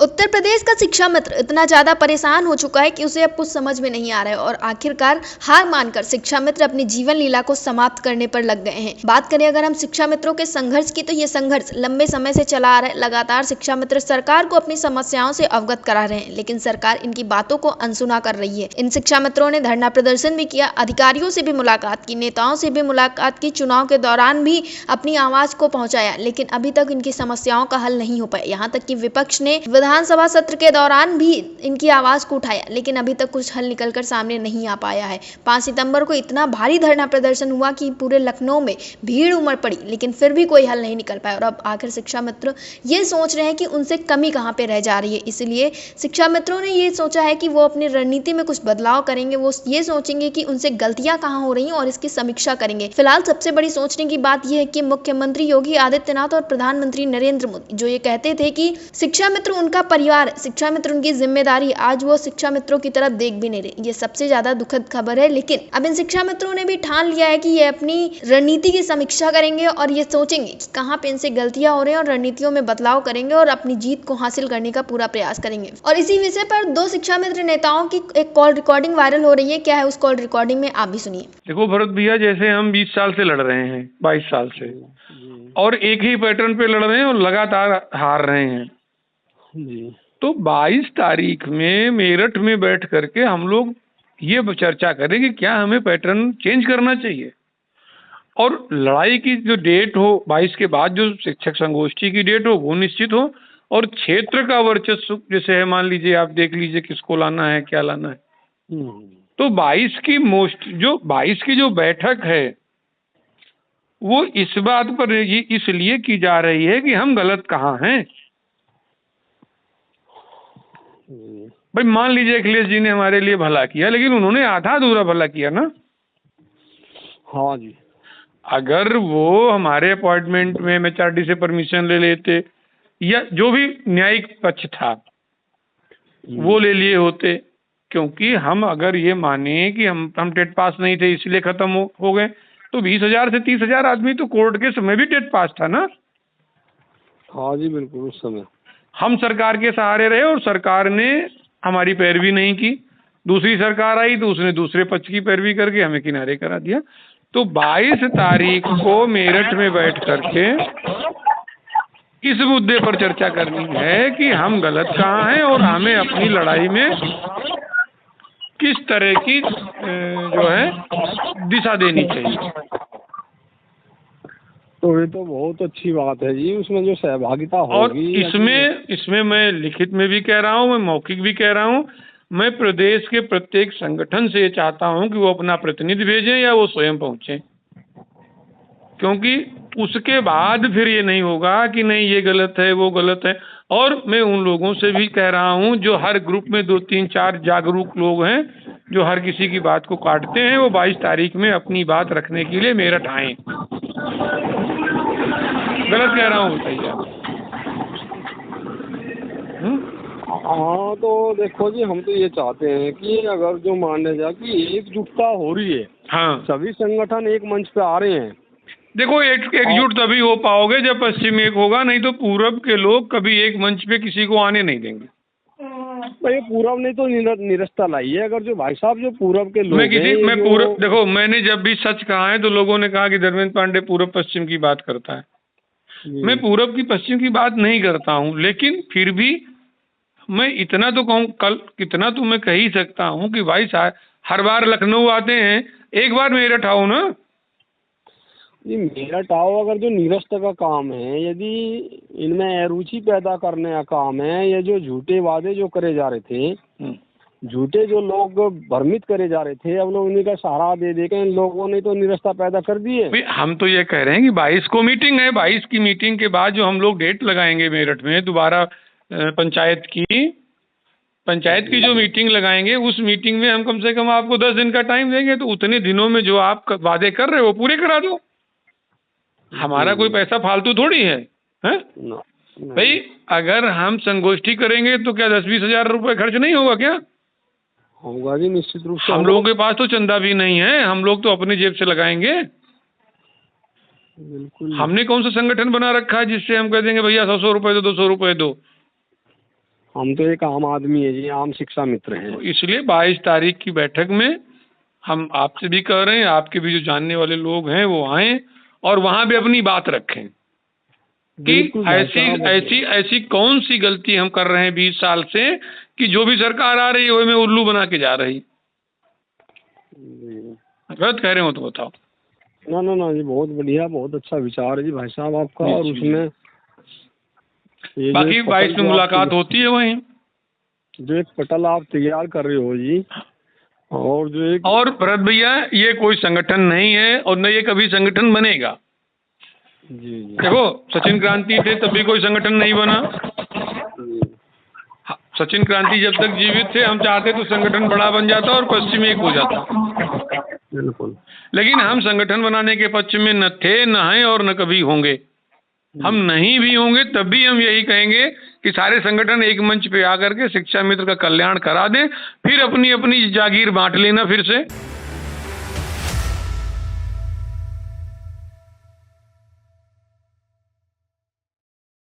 उत्तर प्रदेश का शिक्षा मित्र इतना ज्यादा परेशान हो चुका है कि उसे अब कुछ समझ में नहीं आ रहा है और आखिरकार हार मानकर शिक्षा मित्र अपनी जीवन लीला को समाप्त करने पर लग गए हैं। बात करें अगर हम शिक्षा मित्रों के संघर्ष की, तो ये संघर्ष लंबे समय से चला आ रहा है। लगातार शिक्षा मित्र सरकार को अपनी समस्याओं से अवगत करा रहे हैं, लेकिन सरकार इनकी बातों को अनसुना कर रही है। इन शिक्षा मित्रों ने धरना प्रदर्शन भी किया, अधिकारियों से भी मुलाकात की, नेताओं से भी मुलाकात की, चुनाव के दौरान भी अपनी आवाज को पहुंचाया, लेकिन अभी तक इनकी समस्याओं का हल नहीं हो पाया। यहाँ तक कि विपक्ष ने विधानसभा सत्र के दौरान भी इनकी आवाज को उठाया, लेकिन अभी तक कुछ हल निकलकर सामने नहीं आ पाया है। 5 सितंबर को इतना भारी धरना प्रदर्शन हुआ कि पूरे लखनऊ में भीड़ उमड़ पड़ी, लेकिन फिर भी कोई हल नहीं निकल पाया। और अब आखिर शिक्षा मित्र ये सोच रहे हैं कि उनसे कमी कहाँ पे रह जा रही है। इसलिए शिक्षा मित्रों ने ये सोचा है कि वो अपनी रणनीति में कुछ बदलाव करेंगे। वो ये सोचेंगे कि उनसे गलतियां कहाँ हो रही हैं और इसकी समीक्षा करेंगे। फिलहाल सबसे बड़ी सोचने की बात यह है कि मुख्यमंत्री योगी आदित्यनाथ और प्रधानमंत्री नरेंद्र मोदी जो ये कहते थे कि शिक्षा मित्र उनका परिवार, शिक्षा मित्र उनकी जिम्मेदारी, आज वो शिक्षा मित्रों की तरफ देख भी नहीं रहे। ये सबसे ज्यादा दुखद खबर है। लेकिन अब इन शिक्षा मित्रों ने भी ठान लिया है कि ये अपनी रणनीति की समीक्षा करेंगे और ये सोचेंगे कि कहाँ पे इनसे गलतियां हो रही हैं और रणनीतियों में बदलाव करेंगे और अपनी जीत को हासिल करने का पूरा प्रयास करेंगे। और इसी विषय पर 2 शिक्षा मित्र नेताओं की एक कॉल रिकॉर्डिंग वायरल हो रही है। क्या है उस कॉल रिकॉर्डिंग में, आप भी सुनिए। देखो भरत भैया, जैसे हम 20 साल से लड़ रहे हैं, 22 साल से, और एक ही पैटर्न पे लड़ रहे हैं और लगातार हार रहे हैं जी। तो 22 तारीख में मेरठ में बैठ करके हम लोग ये चर्चा करें कि क्या हमें पैटर्न चेंज करना चाहिए, और लड़ाई की जो डेट हो 22 के बाद, जो शिक्षक संगोष्ठी की डेट हो वो निश्चित हो, और क्षेत्र का वर्चस्व जैसे है, मान लीजिए आप देख लीजिए किसको लाना है, क्या लाना है। तो 22 की जो बैठक है वो इस बात पर इसलिए की जा रही है कि हम गलत कहाँ हैं। भाई मान लीजिए अखिलेश जी ने हमारे लिए भला किया, लेकिन उन्होंने आधा अधूरा भला किया ना। हाँ जी। अगर वो हमारे अपॉइंटमेंट में MHRD से परमिशन ले लेते, या जो भी न्यायिक पक्ष था वो ले लिए होते, क्योंकि हम अगर ये माने कि हम टेट पास नहीं थे इसलिए खत्म हो गए, तो 20,000 से 30,000 आदमी तो कोर्ट के समय भी टेट पास था ना। हाँ जी बिल्कुल। उस समय हम सरकार के सहारे रहे और सरकार ने हमारी पैरवी नहीं की। दूसरी सरकार आई तो उसने दूसरे पक्ष की पैरवी करके हमें किनारे करा दिया। तो 22 तारीख को मेरठ में बैठ करके इस मुद्दे पर चर्चा करनी है कि हम गलत कहाँ हैं और हमें अपनी लड़ाई में किस तरह की जो है दिशा देनी चाहिए। तो ये तो बहुत अच्छी बात है जी, उसमें जो सहभागिता होगी। और इसमें मैं लिखित में भी कह रहा हूँ, मैं मौखिक भी कह रहा हूँ, मैं प्रदेश के प्रत्येक संगठन से चाहता हूँ कि वो अपना प्रतिनिधि भेजें या वो स्वयं पहुँचें, क्योंकि उसके बाद फिर ये नहीं होगा कि नहीं ये गलत है वो गलत है। और मैं उन लोगों से भी कह रहा हूँ जो हर ग्रुप में 2, 3, 4 जागरूक लोग हैं जो हर किसी की बात को काटते हैं, वो 22 तारीख में अपनी बात रखने के लिए मेरठ आए। गलत कह रहा हूँ बताइए आप? हाँ तो देखो जी, हम तो ये चाहते हैं कि अगर जो मान लिया जाए कि एकजुटता हो रही है, हाँ सभी संगठन एक मंच पे आ रहे हैं। देखो एकजुट तभी हो पाओगे जब पश्चिम एक होगा, नहीं तो पूरब के लोग कभी एक मंच पे किसी को आने नहीं देंगे। भाई पूरब ने तो निरस्ता लाई है। अगर जो भाई साहब जो पूरब के लोग देखो मैंने जब भी सच कहा है तो लोगों ने कहा कि धर्मेंद्र पांडे पूरब पश्चिम की बात करता है। मैं पूरब की पश्चिम की बात नहीं करता हूँ, लेकिन फिर भी मैं इतना तो कहूँ, कितना तो मैं कह ही सकता हूँ कि भाई हर बार लखनऊ आते हैं, एक बार मेरठ आओ ना। जी मेरठ आओ। अगर जो निरस्त का काम है, यदि इनमें अरुचि पैदा करने का काम है, ये जो झूठे वादे जो करे जा रहे थे, झूठे जो लोग भ्रमित करे जा रहे थे, अब लोग उन्हीं का सहारा दे देकर इन लोगों ने तो निरस्ता पैदा कर दी है। हम तो ये कह रहे हैं कि 22 को मीटिंग है, 22 की मीटिंग के बाद जो हम लोग डेट लगाएंगे मेरठ में दोबारा पंचायत की जो मीटिंग लगाएंगे, उस मीटिंग में हम कम से कम आपको 10 दिन का टाइम देंगे। तो उतने दिनों में जो आप वादे कर रहे हो वो पूरे करा दो। हमारा कोई पैसा फालतू थोड़ी है, हैं? भाई अगर हम संगोष्ठी करेंगे तो क्या 10-20 हजार रुपये खर्च नहीं होगा क्या? होगा जी, निश्चित रूप से। हम लोगों के पास तो चंदा भी नहीं है, हम लोग तो अपने जेब से लगाएंगे। बिल्कुल। हमने कौन सा संगठन बना रखा है जिससे हम कह देंगे भैया 100 रुपये दो, 200 रुपये दो। हम तो एक आम आदमी है जी, आम शिक्षा मित्र हैं। इसलिए 22 तारीख की बैठक में हम आपसे भी कह रहे हैं, आपके भी जो जानने वाले लोग हैं वो आएं और वहां भी अपनी बात रखें कि ऐसी कौन सी गलती हम कर रहे हैं 20 साल से कि जो भी सरकार आ रही है वो में उल्लू बना के जा रही। गलत कह रहे हो तो बताओ। ना जी, बहुत बढ़िया, बहुत अच्छा विचार है जी भाई साहब आपका। और उसमें बाकी 22 में मुलाकात होती है वहीं, जो एक पटल आप तैयार कर रहे हो जी, और जो एक और भरत भैया ये कोई संगठन नहीं है और न ये कभी संगठन बनेगा जी। देखो सचिन क्रांति थे तब भी कोई संगठन नहीं बना। सचिन क्रांति जब तक जीवित थे हम चाहते तो संगठन बड़ा बन जाता और पश्चिम एक हो जाता। बिल्कुल। लेकिन हम संगठन बनाने के पक्ष में न थे, न हैं और न कभी होंगे। हम नहीं भी होंगे तब भी हम यही कहेंगे कि सारे संगठन एक मंच पे आकर के शिक्षा मित्र का कल्याण करा दें, फिर अपनी अपनी जागीर बांट लेना फिर से।